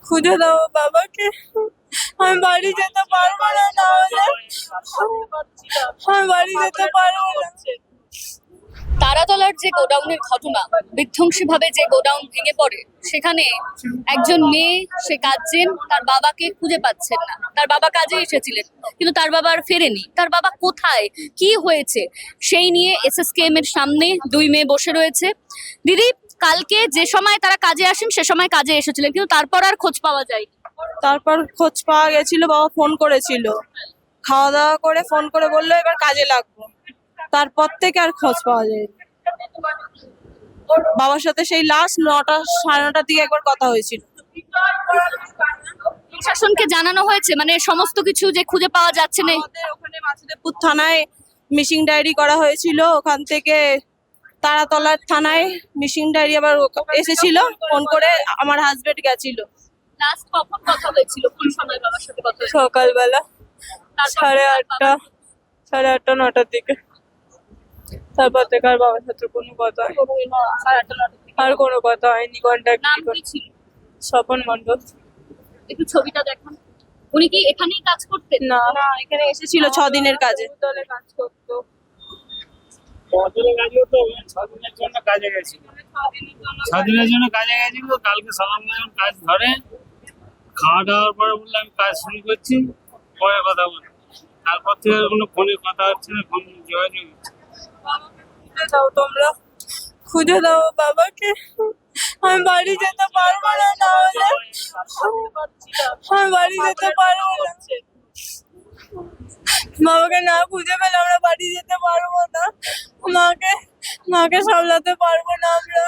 খুঁজে দাও বাবাকে। আমি বাড়ি যেতে পারবো না, না হলে আমি বাড়ি যেতে পারবো না। তারাতলার যে গোডাউনের ঘটনা, বিধ্বংসী ভাবে যে গোডাউন ভেঙে পড়ে, সেখানে একজন মেয়ে, সে কাজেন, তার বাবাকে খুঁজে পাচ্ছেন না। তার বাবা কাজে এসেছিলেন, কিন্তু তার বাবা আর ফেরেনি। তার বাবা কোথায়, কি হয়েছে, সেই নিয়ে এসএসকেএম এর সামনে দুই মেয়ে বসে রয়েছে। দিদি, কালকে যে সময় তারা কাজে আসেন সে সময় কাজে এসেছিলেন, কিন্তু তারপর আর খোঁজ পাওয়া যায়নি। তারপর খোঁজ পাওয়া গেছিল, বাবা ফোন করেছিল, খাওয়া দাওয়া করে ফোন করে বললো এবার কাজে লাগবো। তারপর থেকে আর খোঁজ পাওয়া যায়নি। বাবার সাথে সেই লাস্ট 9টা সাড়ে 9টার দিকে একবার কথা হয়েছিল। প্রশাসনকে জানানো হয়েছে, মানে সমস্ত কিছু যে খুঁজে পাওয়া যাচ্ছে না। আমাদের ওখানে বাসুদেবপুর থানায় মিসিং ডায়েরি করা হয়েছিল, ওখান থেকে তারাতলার থানায় মিসিং ডায়েরি আবার এসেছিল, ফোন করে আমার হাজবেন্ড গেছিল। লাস্ট কখন কথা হয়েছিল, কোন সময় বাবার সাথে কথা হয়েছিল? সকালবেলা সাড়ে 8টা 9টার দিকে। তারপর থেকে আর বাবার সাথে কোনো কথা হয়নি, আর কোনো কথা হয়নি, কন্ট্যাক্ট নাম কি ছিল? স্বপন মণ্ডল। একটু ছবিটা দেখান। উনি কি এখানেই কাজ করতেন? না, এখানে এসেছিল 6 দিনের কাজে। দলে কাজ করতো। কদিনের কাজে তো 6 দিনের জন্য কাজে গেছিল। 6 দিনের জন্য কাজে গেছিল। কালকে সকালে যখন কাজ ধরে, খাওয়া দাওয়ার পরে বললাম আমি কাজ শুরু করছি, পরে কথা বলবো। তারপর থেকে কোনো ফোনে কথা হচ্ছে না, ফোন যোগাযোগ হচ্ছে না। খুঁজে দাও তোমরা, খুঁজে দাও বাবাকে। আমি বাড়ি যেতে পারবো না, না হলে আমি বাড়ি যেতে পারবো না। বাবাকে না খুঁজে পেলে আমরা বাড়ি যেতে পারবো না, মাকে সামলাতে পারবো না আমরা।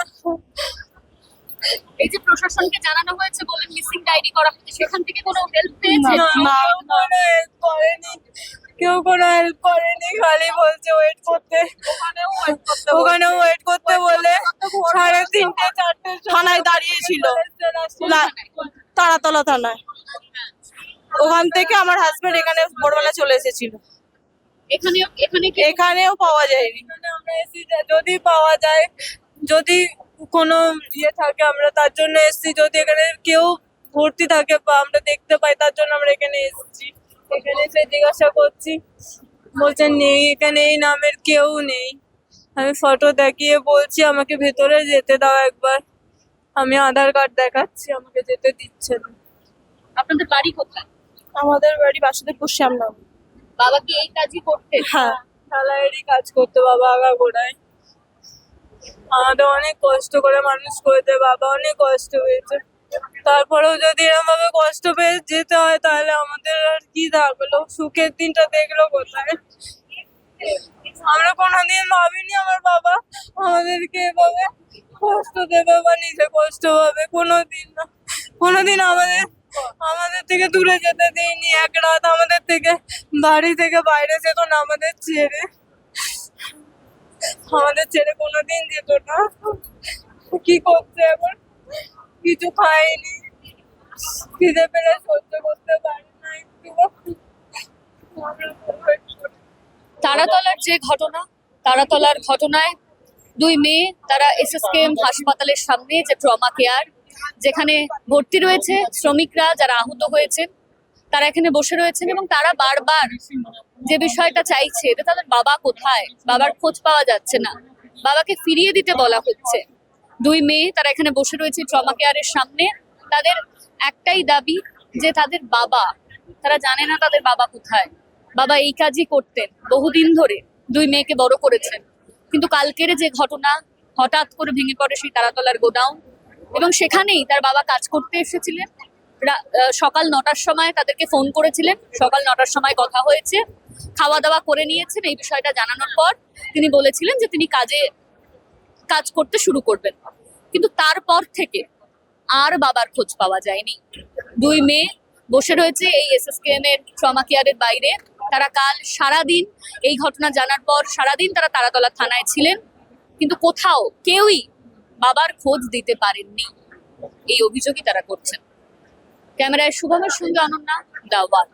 এই যে প্রশাসনকে জানানো হয়েছে, বলে মিসিং ডায়েরি করা হচ্ছে, সেখান থেকে কোনো হেল্প পেয়েছে? না, কোনো হেল্প করেনি, কেউ কোনো হেল্প করেনি, খালি বলছে ওয়েট করতে। ওখানেও ওয়েট করতে বলে 3:30 4টে থানায় দাঁড়িয়েছিল, তারাতলা থানায়। ওখান থেকে আমার হাজবেন্ড এখানে ভোরবেলা চলে এসেছিল। এখানেও পাওয়া যায়নি। আমরা এসেছি, যদি পাওয়া যায়, যদি কোনো ইয়ে থাকে আমরা তার জন্য এসেছি, যদি এখানে কেউ ভর্তি থাকে বা আমরা দেখতে পাই তার জন্য আমরা এখানে এসেছি। এখানে এসে জিজ্ঞাসা করছি, বলছেন নেই, এখানে এই নামের কেউ নেই। আমি ফটো দেখিয়ে বলছি আমাকে ভেতরে যেতে দাও একবার, আমি আধার কার্ড দেখাচ্ছি, আমাকে যেতে দিচ্ছে না। আপনাদের বাড়ি কোথায়? আমাদের বাড়ি বাসুদেবপুর শ্যামনগর। বাবা কি এই কাজই করতেন? হ্যাঁ, ঢালাইয়েরই কাজ করতো বাবা আগাগোড়ায়। আমাদের অনেক কষ্ট করে মানুষ করেছে বাবা, অনেক কষ্ট হয়েছে। তারপরেও যদি এরকম ভাবে কষ্ট পেয়ে যেতে হয় তাহলে আমাদের আর কি থাকলো, সুখের দিনটা দেখলো কোথায়? আমরা কোনোদিন ভাবিনি আমার বাবা আমাদেরকে এভাবে কষ্ট দেবে বা নিজে কষ্ট হবে, কোনোদিন না। কোনোদিন আমাদের থেকে দূরে যেতে দেয়নি, এক রাত আমাদের থেকে বাড়ি থেকে বাইরে যেত না, আমাদের ছেড়ে কোনোদিন যেত না। কি করছে এখন? কিছু খায়নি, খিদে পেলে সহ্য করতে পারে না একটু। তারাতলার যে ঘটনা, তারাতলার ঘটনায় দুই মেয়ে, তারা এসএসকেএম হাসপাতালের সামনে যে ট্রমা কেয়ার, যেখানে ভর্তি রয়েছে শ্রমিকরা যারা আহত হয়েছে, তারা এখানে বসে রয়েছেন এবং তারা বারবার যে বিষয়টা চাইছে, যে তাদের বাবা কোথায়, বাবার খোঁজ পাওয়া যাচ্ছে না, বাবাকে ফিরিয়ে দিতে বলা হচ্ছে। দুই মেয়ে তারা এখানে বসে রয়েছে ট্রমা কেয়ারের সামনে। তাদের একটাই দাবি যে তাদের বাবা, তারা জানে না তাদের বাবা কোথায়। বাবা এই কাজই করতেন, বহুদিন ধরে দুই মেয়েকে বড় করেছেন, কিন্তু কালকের যে ঘটনা, হঠাৎ করে ভেঙে পড়ে সেই তারাতলার গোডাউন, এবং সেখানেই তার বাবা কাজ করতে এসেছিলেন। সকাল 9টার সময় তাদেরকে ফোন করেছিলেন, সকাল 9টার সময় কথা হয়েছে, খাওয়া দাওয়া করে নিয়েছেন। এই বিষয়টা জানানোর পর তিনি বলেছিলেন যে তিনি কাজ করতে শুরু করবেন, কিন্তু তারপর থেকে আর বাবার খোঁজ পাওয়া যায়নি। দুই মেয়ে বসে রয়েছে এই এসএসকেএম এর ট্রমা কেয়ারের বাইরে। তারা কাল সারাদিন, এই ঘটনা জানার পর সারাদিন তারা তারাতলা থানায় ছিলেন, কিন্তু কোথাও কেউই বাবার খোঁজ দিতে পারেননি, এই অভিযোগই তারা করছেন। ক্যামেরায় শুভমের সঙ্গে অনন্যা, দ্য ওয়াল।